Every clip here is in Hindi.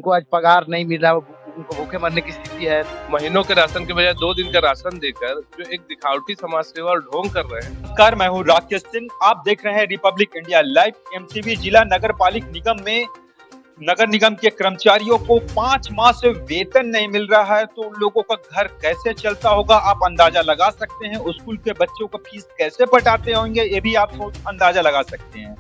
उनको आज पगार नहीं मिल रहा, उनको भूखे मरने की स्थिति है। महीनों के राशन के बजाय 2 दिन का राशन देकर जो एक दिखावटी समाज सेवा और ढोंग कर रहे हैं। नमस्कार, मैं हूँ राकेश सिंह। आप देख रहे हैं रिपब्लिक इंडिया लाइव। एमसीबी जिला नगर पालिक निगम में नगर निगम के कर्मचारियों को 5 माह से वेतन नहीं मिल रहा है, तो उन लोगों का घर कैसे चलता होगा आप अंदाजा लगा सकते हैं। स्कूल के बच्चों का फीस कैसे पटाते होंगे ये भी आप अंदाजा लगा सकते हैं।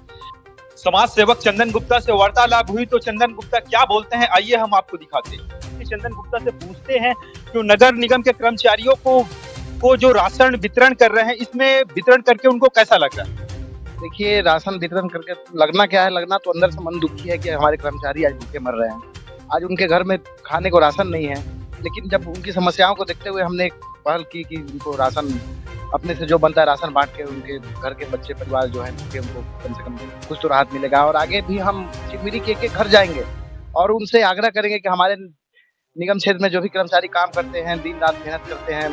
समाज सेवक चंदन गुप्ता से वार्तालाप हुई तो चंदन गुप्ता क्या बोलते हैं आइए हम आपको दिखाते हैं। चंदन गुप्ता से पूछते हैं कि नगर निगम के कर्मचारियों को जो राशन वितरण कर रहे हैं, इसमें वितरण करके उनको कैसा लग रहा है? देखिए, राशन वितरण करके लगना क्या है, लगना तो अंदर से मन दुखी है कि हमारे कर्मचारी आज भूखे मर रहे हैं। आज उनके घर में खाने को राशन नहीं है, लेकिन जब उनकी समस्याओं को देखते हुए हमने एक पहल की कि उनको राशन अपने से जो बनता है राशन बांट के उनके घर के बच्चे परिवार जो है उनको कम से कम कुछ तो राहत मिलेगा। और आगे भी हम चिरमिरी के घर जाएंगे और उनसे आग्रह करेंगे कि हमारे निगम क्षेत्र में जो भी कर्मचारी काम करते हैं, दिन रात मेहनत करते हैं,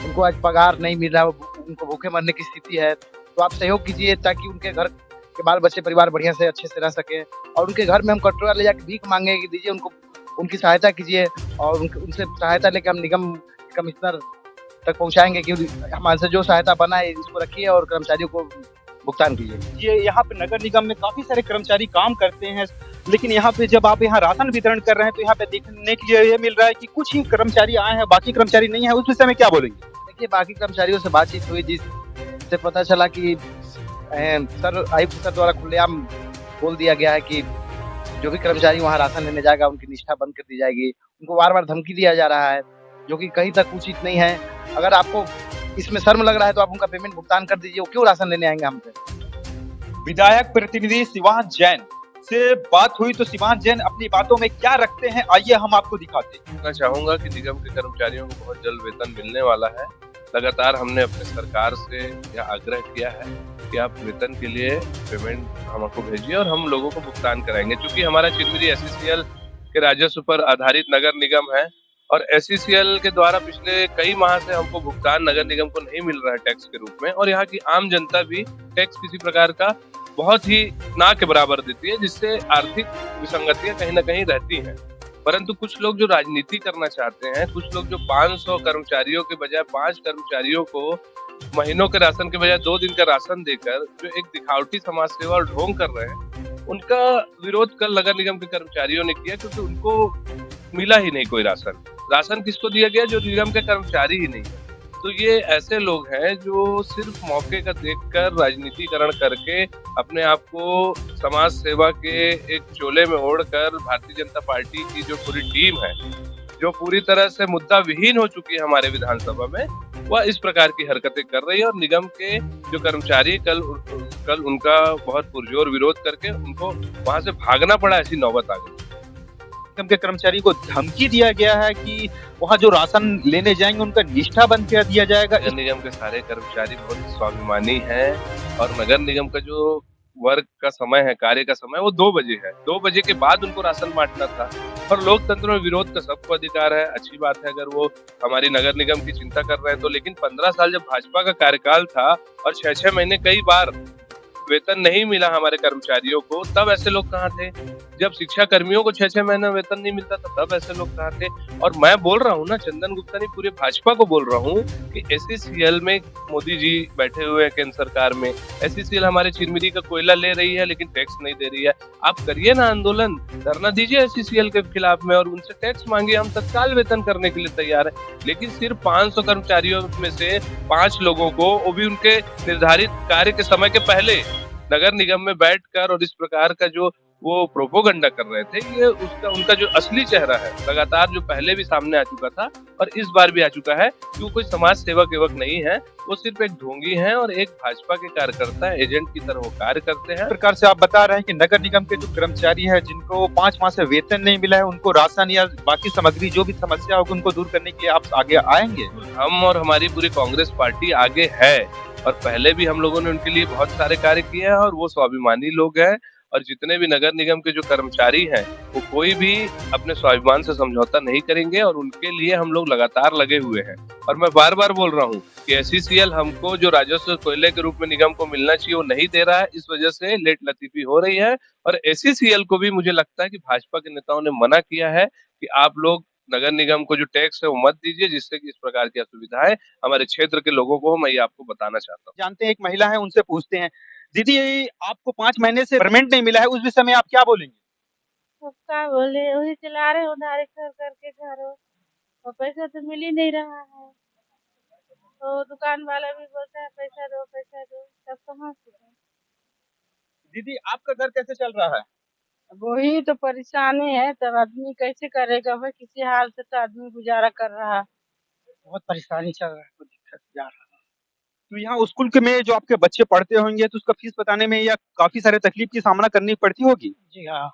उनको आज पगार नहीं मिल रहा, उनको भूखे मरने की स्थिति है, तो आप सहयोग कीजिए ताकि उनके घर के बाल बच्चे परिवार बढ़िया से अच्छे से रह सके। और उनके घर में हम कटोरा ले जाकर भीख मांगे कि दीजिए, उनको उनकी सहायता कीजिए और उनसे सहायता लेकर हम निगम कमिश्नर तक पहुंचाएंगे कि हमारे से जो सहायता बना है इसको रखिए और कर्मचारियों को भुगतान कीजिए। ये यहाँ पे नगर निगम में काफी सारे कर्मचारी काम करते हैं, लेकिन यहाँ पे जब आप यहाँ राशन वितरण कर रहे हैं तो यहाँ पे देखने के लिए ये मिल रहा है कि कुछ ही कर्मचारी आए हैं, बाकी कर्मचारी नहीं है। उस विषय में क्या बोलेंगे? देखिए, बाकी कर्मचारियों से बातचीत हुई जिससे पता चला कि सर आयुक्त सर द्वारा खुलेआम बोल दिया गया है कि जो भी कर्मचारी वहाँ राशन लेने जाएगा उनकी निष्ठा बंद कर दी जाएगी। उनको बार बार धमकी दिया जा रहा है जो कि कहीं तक उचित नहीं है। अगर आपको इसमें शर्म लग रहा है तो आप उनका पेमेंट भुगतान कर दीजिए, वो क्यों राशन लेने आएंगे हमसे। विधायक प्रतिनिधि शिवान जैन से बात हुई तो शिवान जैन अपनी बातों में क्या रखते हैं आइए हम आपको दिखाते हैं। मैं चाहूंगा कि निगम के कर्मचारियों को बहुत जल्द वेतन मिलने वाला है। लगातार हमने अपने सरकार से यह आग्रह किया है कि आप वेतन के लिए पेमेंट हमको भेजिए और हम लोगों को भुगतान कराएंगे। क्योंकि हमारा चिरमिरी एसईसीएल के राजस्व पर आधारित नगर निगम है और एसईसीएल के द्वारा पिछले कई माह से हमको भुगतान नगर निगम को नहीं मिल रहा है टैक्स के रूप में, और यहाँ की आम जनता भी टैक्स किसी प्रकार का बहुत ही ना के बराबर देती है, जिससे आर्थिक विसंगतियां कहीं ना कहीं रहती हैं। परंतु कुछ लोग जो राजनीति करना चाहते हैं, कुछ लोग जो 500 कर्मचारियों के बजाय 5 कर्मचारियों को महीनों के राशन के बजाय 2 दिन का राशन देकर जो एक दिखावटी समाज सेवा और ढोंग कर रहे हैं, उनका विरोध कल नगर निगम के कर्मचारियों ने किया, क्योंकि उनको मिला ही नहीं कोई राशन। राशन किसको दिया गया? जो निगम के कर्मचारी ही नहीं है। तो ये ऐसे लोग हैं जो सिर्फ मौके का देखकर राजनीतिकरण करके अपने आप को समाज सेवा के एक चोले में ओढ़कर भारतीय जनता पार्टी की जो पूरी टीम है, जो पूरी तरह से मुद्दा विहीन हो चुकी है हमारे विधानसभा में, वह इस प्रकार की हरकतें कर रही है। और निगम के जो कर्मचारी कल उनका बहुत पुरजोर विरोध करके उनको वहां से भागना पड़ा, ऐसी नौबत आ गई। निगम के कर्मचारी को धमकी दिया गया है कि वहाँ जो राशन लेने जाएंगे उनका निष्ठा बंद कर दिया जाएगा। नगर निगम के सारे कर्मचारी बहुत स्वाभिमानी हैं और नगर निगम का जो वर्क का समय है, कार्य का समय, वो 2 बजे है। 2 बजे के बाद उनको राशन बांटना था और लोकतंत्र में विरोध का सबको अधिकार है। अच्छी बात है अगर वो हमारी नगर निगम की चिंता कर रहे हैं तो, लेकिन 15 साल जब भाजपा का कार्यकाल था और 6-6 महीने कई बार वेतन नहीं मिला हमारे कर्मचारियों को, तब ऐसे लोग कहाँ थे? जब शिक्षा कर्मियों को 6-6 महीना वेतन नहीं मिलता था, तब ऐसे लोग कहाँ थे? और मैं बोल रहा हूँ ना, चंदन गुप्ता नहीं, पूरे भाजपा को बोल रहा हूँ कि एसईसीएल में मोदी जी बैठे हुए हैं केंद्र सरकार में। एसईसीएल हमारे चिरमिरी का कोयला ले रही है लेकिन टैक्स नहीं दे रही है। आप करिए ना आंदोलन, धरना दीजिए एसईसीएल के खिलाफ में और उनसे टैक्स मांगिए, हम तत्काल वेतन करने के लिए तैयार है। लेकिन सिर्फ 500 कर्मचारियों में से 5 लोगों को, वो भी उनके निर्धारित कार्य के समय के पहले, नगर निगम में बैठकर और इस प्रकार का जो वो प्रोपोगंडा कर रहे थे, ये उनका जो असली चेहरा है लगातार जो पहले भी सामने आ चुका था और इस बार भी आ चुका है कि वो कोई समाज सेवक नहीं है, वो सिर्फ एक ढोंगी है और एक भाजपा के कार्यकर्ता एजेंट की तरह वो कार्य करते हैं। प्रकार से आप बता रहे हैं कि नगर निगम के जो कर्मचारी है जिनको 5 माह से वेतन नहीं मिला है, उनको राशन या बाकी सामग्री जो भी समस्या होगी उनको दूर करने के लिए आप आगे आएंगे? हम और हमारी पूरी कांग्रेस पार्टी आगे है और पहले भी हम लोगों ने उनके लिए बहुत सारे कार्य किए हैं और वो स्वाभिमानी लोग हैं और जितने भी नगर निगम के जो कर्मचारी हैं वो कोई भी अपने स्वाभिमान से समझौता नहीं करेंगे और उनके लिए हम लोग लगातार लगे हुए हैं। और मैं बार बार बोल रहा हूँ कि एसईसीएल हमको जो राजस्व कोयले के रूप में निगम को मिलना चाहिए वो नहीं दे रहा है, इस वजह से लेट लतीफी हो रही है। और एसईसीएल को भी मुझे लगता है कि भाजपा के नेताओं ने मना किया है कि आप लोग नगर निगम को जो टैक्स है वो मत दीजिए, जिससे कि इस प्रकार की असुविधाएं हमारे क्षेत्र के लोगों को मैं ये आपको बताना चाहता हूँ। जानते हैं एक महिला है, उनसे पूछते हैं। दीदी, आपको 5 महीने से पेमेंट नहीं मिला है, उस विषय में आप क्या बोलेंगे? अब क्या बोले, वही चला रहे उधारी कर करके घरों, और पैसा तो मिल ही नहीं रहा है। तो दुकान वाला भी बोलता है पैसा दो पैसा दो, तब कहाँ से दें? दीदी, आपका घर कैसे चल रहा है? अब वही तो परेशानी है, तब आदमी कैसे करेगा भाई, किसी हाल से तो आदमी गुजारा कर रहा है। बहुत परेशानी चल रहा है, कोई दिक्कत जा रहा है। तो यहाँ स्कूल के में जो आपके बच्चे पढ़ते होंगे तो उसका फीस बताने में या काफी सारे तकलीफ की सामना करनी पड़ती होगी। जी हाँ,